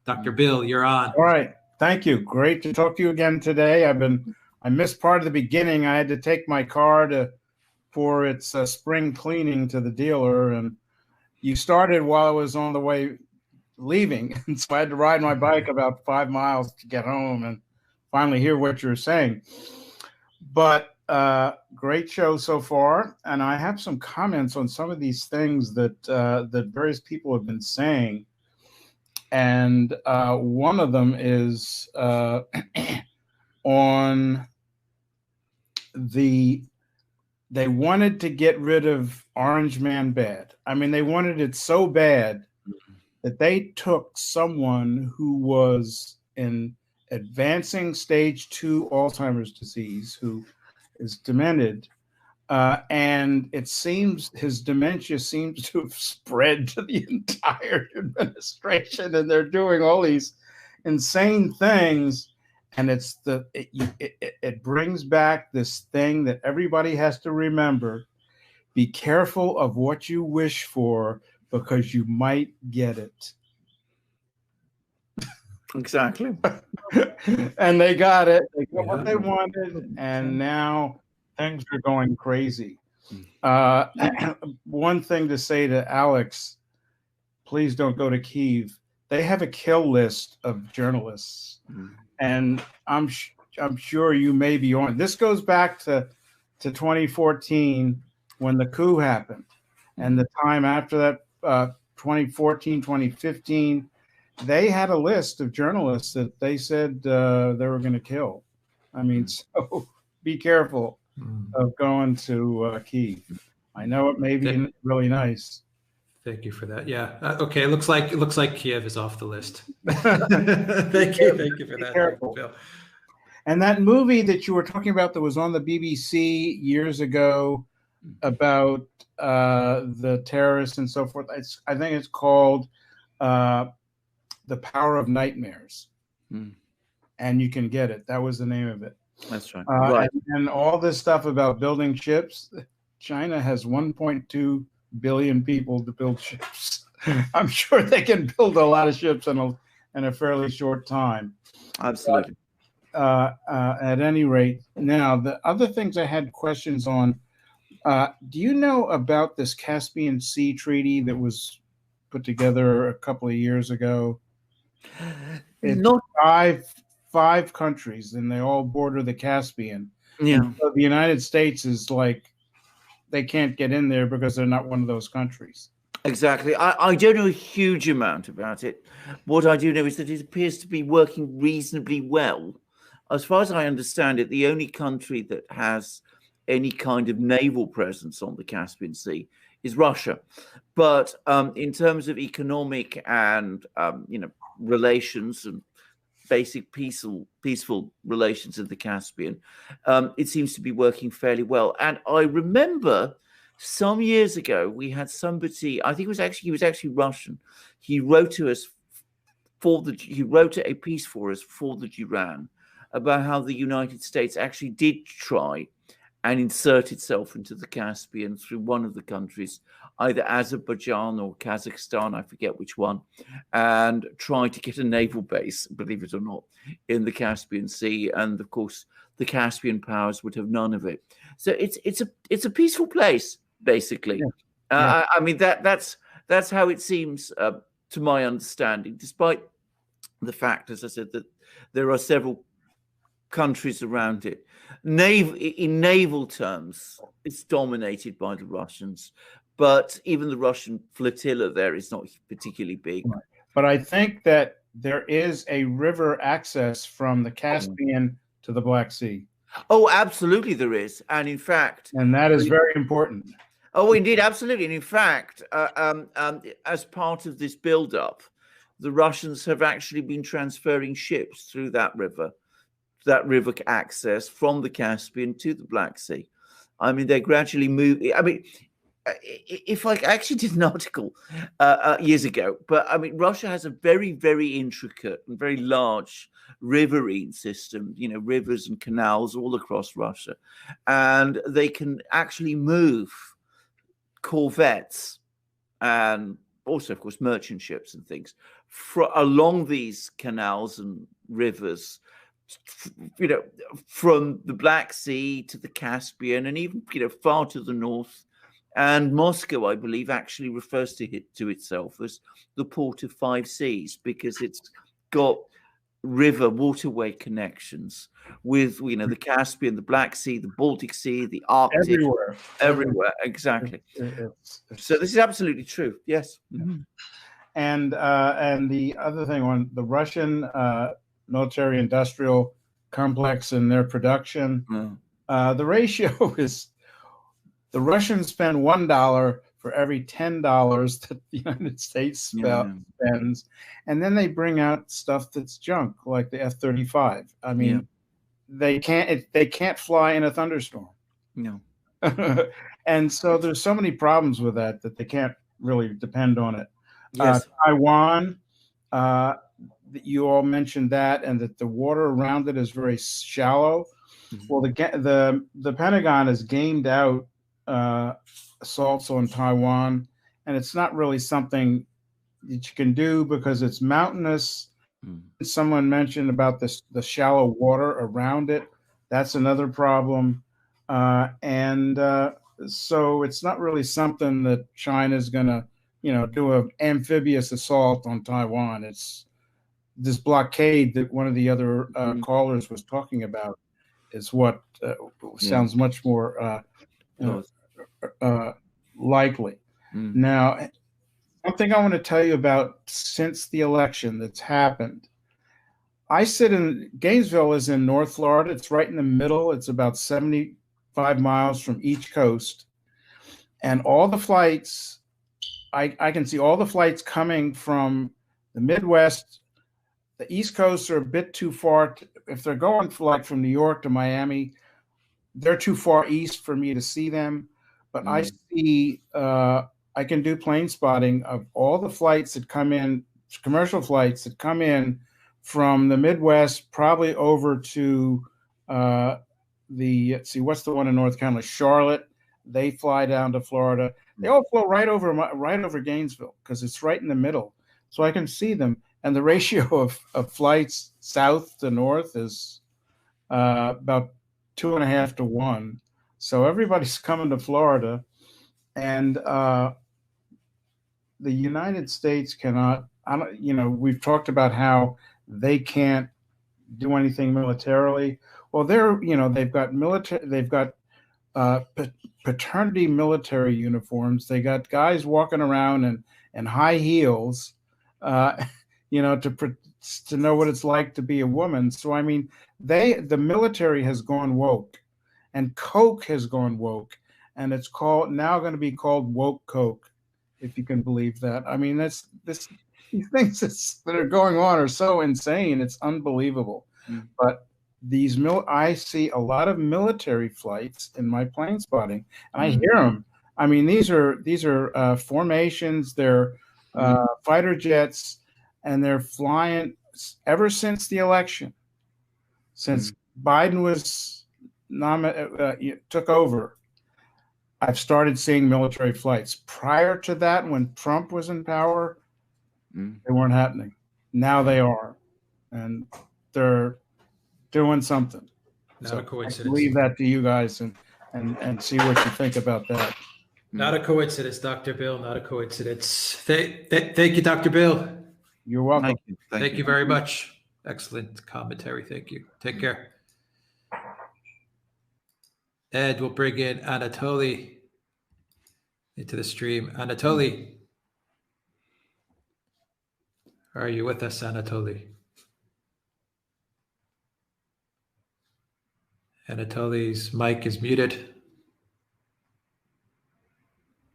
Dr. Bill, you're on. All right. Thank you. Great to talk to you again today. I missed part of the beginning. I had to take my car for its spring cleaning to the dealer, and you started while I was on the way leaving. And so I had to ride my bike about 5 miles to get home and finally hear what you're saying. But great show so far. And I have some comments on some of these things that various people have been saying. And one of them is on they wanted to get rid of Orange Man bad. I mean, they wanted it so bad that they took someone who was in advancing stage 2 Alzheimer's disease, who is demented, and it seems his dementia seems to have spread to the entire administration, and they're doing all these insane things. And it brings back this thing that everybody has to remember: be careful of what you wish for, because you might get it. Exactly. And they got it. They got what they wanted, and now things are going crazy. One thing to say to Alex: please don't go to Kyiv. They have a kill list of journalists, and I'm sure you may be on. This goes back to 2014 when the coup happened, and the time after that, 2014, 2015. They had a list of journalists that they said they were going to kill. I mean, so be careful of going to Kyiv. I know it may be really nice. Thank you for that. Yeah. Okay. It looks like Kiev is off the list. Thank you for that. Careful. Bill. And that movie that you were talking about that was on the BBC years ago about the terrorists and so forth. I think it's called The Power of Nightmares. And you can get it. That was the name of it. That's right. Right. And all this stuff about building ships. China has 1.2 billion people to build ships. I'm sure they can build a lot of ships in a fairly short time. Absolutely. At any rate, now the other things I had questions on. Do you know about this Caspian Sea Treaty that was put together a couple of years ago? It's five countries, and they all border the Caspian. Yeah. So the United States is like, they can't get in there because they're not one of those countries. Exactly. I don't know a huge amount about it. What I do know is that it appears to be working reasonably well. As far as I understand it, the only country that has any kind of naval presence on the Caspian Sea is Russia. But in terms of economic and relations and basic peaceful relations in the Caspian, it seems to be working fairly well. And I remember some years ago we had somebody, I think he was actually Russian. He wrote to us he wrote a piece for us for the Duran about how the United States actually did try and insert itself into the Caspian through one of the countries, either Azerbaijan or Kazakhstan, I forget which one, and tried to get a naval base, believe it or not, in the Caspian Sea. And of course, the Caspian powers would have none of it. So it's a peaceful place, basically. Yeah. I mean, that's how it seems to my understanding, despite the fact, as I said, that there are several countries around it. In naval terms, it's dominated by the Russians, but even the Russian flotilla there is not particularly big. Right. But I think that there is a river access from the Caspian to the Black Sea. Oh, absolutely there is. And in fact... And that is very important. Oh, indeed, absolutely. And in fact, as part of this build-up, the Russians have actually been transferring ships through that river access from the Caspian to the Black Sea. I mean, they gradually move. I mean, if I actually did an article years ago, but I mean, Russia has a very, very intricate and very large riverine system, rivers and canals all across Russia. And they can actually move corvettes and also, of course, merchant ships and things along these canals and rivers, from the Black Sea to the Caspian, and even far to the north. And Moscow, I believe, actually refers to itself as the port of five seas, because it's got river waterway connections with the Caspian, the Black Sea, the Baltic Sea, the Arctic, everywhere. Exactly. So this is absolutely true. Yes. Mm-hmm. And the other thing on the Russian military industrial complex and their production, the ratio is the Russians spend $1 for every $10 that the United States spends, and then they bring out stuff that's junk, like the F-35. I mean, they can't fly in a thunderstorm. No. And so there's so many problems with that they can't really depend on it. Yes. Taiwan, you all mentioned that, and that the water around it is very shallow. Mm-hmm. Well, the Pentagon has gamed out assaults on Taiwan, and it's not really something that you can do because it's mountainous. Mm-hmm. Someone mentioned about the shallow water around it. That's another problem, and so it's not really something that China's going to do an amphibious assault on Taiwan. It's this blockade that one of the other callers was talking about is what sounds much more likely. Now, something I want to tell you about since the election that's happened. I sit in Gainesville is in North Florida. It's right in the middle. It's about 75 miles from each coast. And all the flights, I can see all the flights coming from the Midwest. The East Coast are a bit too far. If they're going from New York to Miami, they're too far east for me to see them. But I see, I can do plane spotting of all the flights that come in, commercial flights that come in from the Midwest, probably over to what's the one in North Carolina? Charlotte. They fly down to Florida. They all flow right over Gainesville because it's right in the middle. So I can see them. And the ratio of flights south to north is about 2.5 to 1. So everybody's coming to Florida. And the United States cannot, we've talked about how they can't do anything militarily. Well, they've got military, they've got paternity military uniforms. They got guys walking around in high heels, to know what it's like to be a woman. So, I mean, the military has gone woke, and Coke has gone woke, and it's now going to be called woke Coke, if you can believe that. I mean, these things that are going on are so insane. It's unbelievable. But I see a lot of military flights in my plane spotting, and I hear them. I mean, these are formations. They're fighter jets, and they're flying ever since the election. Since Biden was took over, I've started seeing military flights. Prior to that, when Trump was in power, they weren't happening. Now they are, and they're doing something. Not a coincidence. I leave that to you guys and see what you think about that. Not a coincidence, Dr. Bill. Not a coincidence. Thank you, Dr. Bill. You're welcome. Thank you very much. Excellent commentary. Thank you. Take care. Ed will bring in Anatoly into the stream. Anatoly, are you with us, Anatoly? Anatoly's mic is muted.